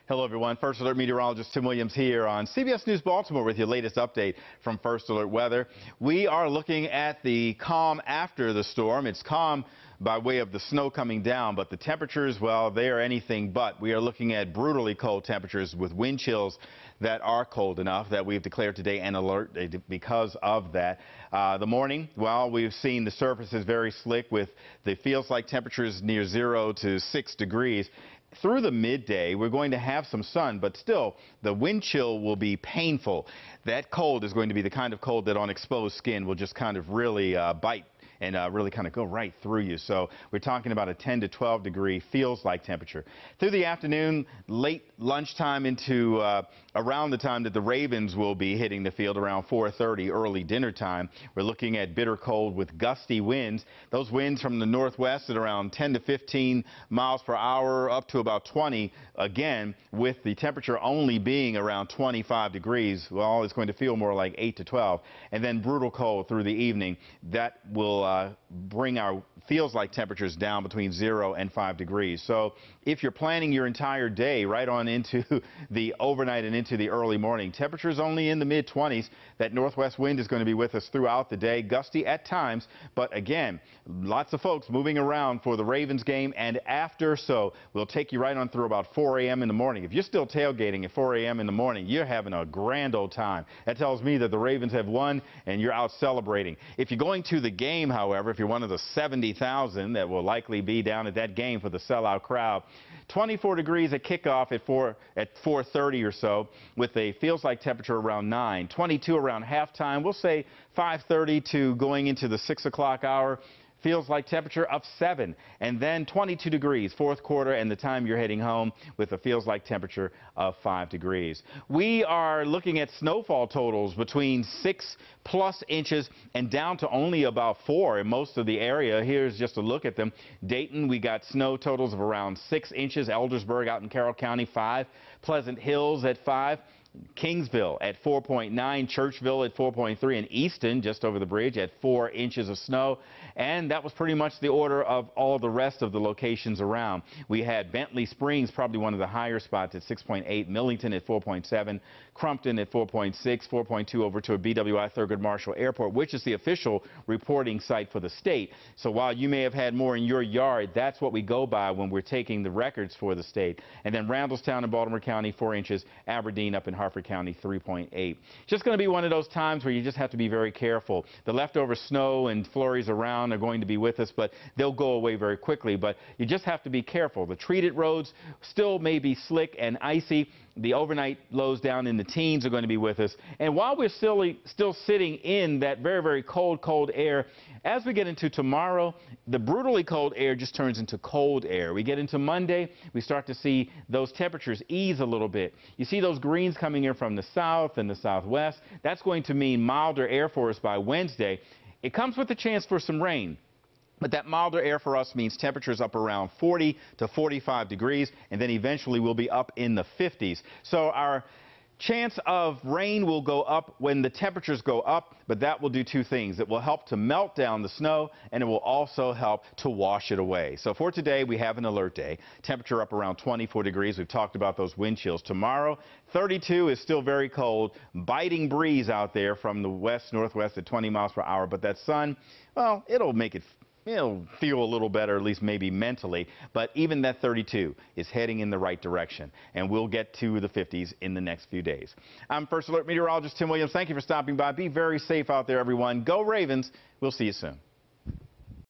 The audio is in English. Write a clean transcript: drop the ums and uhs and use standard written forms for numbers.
Hello, everyone. First Alert meteorologist Tim Williams here on CBS News Baltimore with your latest update from First Alert Weather. We are looking at the calm after the storm. It's calm by way of the snow coming down, but the temperatures, well, they are anything but. We are looking at brutally cold temperatures with wind chills that are cold enough that we've declared today an alert because of that. The morning, well, we've seen the surfaces very slick with the feels like temperatures near 0 to 6 degrees. Through the midday, we're going to have some sun, but still, the wind chill will be painful. That cold is going to be the kind of cold that on exposed skin will just kind of really bite and really kind of go right through you. So we're talking about a 10 to 12 degree feels like temperature. Through the afternoon, late lunchtime into around the time that the Ravens will be hitting the field around 4:30, early dinner time. We're looking at bitter cold with gusty winds. Those winds from the northwest at around 10 to 15 miles per hour up to about 20. Again, with the temperature only being around 25 degrees, well, it's going to feel more like 8 to 12. And then brutal cold through the evening. That will bring our feels like temperatures down between 0 and 5 degrees. So if you're planning your entire day right on into the overnight and into the early morning, temperatures only in the mid-20s. That northwest wind is going to be with us throughout the day, gusty at times, but again, lots of folks moving around for the Ravens game and after, so we'll take you right on through about 4 a.m. in the morning. If you're still tailgating at 4 a.m. in the morning, you're having a grand old time. That tells me that the Ravens have won and you're out celebrating. If you're going to the game, however, if you're one of the 70,000 that will likely be down at that game for the sellout crowd, 24 degrees at kickoff at 4:30 or so, with a feels like temperature around 9, 22 around halftime. We'll say 5:30 to going into the 6 o'clock hour. Feels like temperature of 7, and then 22 degrees fourth quarter and the time you're heading home with a feels like temperature of 5 degrees. We are looking at snowfall totals between 6+ inches and down to only about 4 in most of the area. Here's just a look at them. Dayton, we got snow totals of around 6 inches. Eldersburg out in Carroll County, 5. Pleasant Hills at 5. Kingsville at 4.9, Churchville at 4.3, and Easton, just over the bridge, at 4 inches of snow. And that was pretty much the order of all the rest of the locations around. We had Bentley Springs, probably one of the higher spots, at 6.8, Millington at 4.7, Crumpton at 4.6, 4.2 over to a BWI Thurgood Marshall Airport, which is the official reporting site for the state. So while you may have had more in your yard, that's what we go by when we're taking the records for the state. And then Randallstown in Baltimore County, 4 inches, Aberdeen up in Harford County, 3.8. Just going to be one of those times where you just have to be very careful. The leftover snow and flurries around are going to be with us, but they'll go away very quickly. But you just have to be careful. The treated roads still may be slick and icy. The overnight lows down in the teens are going to be with us. And while we're still sitting in that very, very cold air, as we get into tomorrow, the brutally cold air just turns into cold air. We get into Monday, we start to see those temperatures ease a little bit. You see those greens coming in from the south and the southwest. That's going to mean milder air for us by Wednesday. It comes with a chance for some rain. But that milder air for us means temperatures up around 40 to 45 degrees, and then eventually we'll be up in the 50s. So our chance of rain will go up when the temperatures go up, but that will do two things. It will help to melt down the snow, and it will also help to wash it away. So for today, we have an alert day. Temperature up around 24 degrees. We've talked about those wind chills. Tomorrow, 32 is still very cold. Biting breeze out there from the west-northwest at 20 miles per hour, but that sun, well, it'll feel a little better, at least maybe mentally, but even that 32 is heading in the right direction, and we'll get to the 50s in the next few days. I'm First Alert meteorologist Tim Williams. Thank you for stopping by. Be very safe out there, everyone. Go Ravens. We'll see you soon.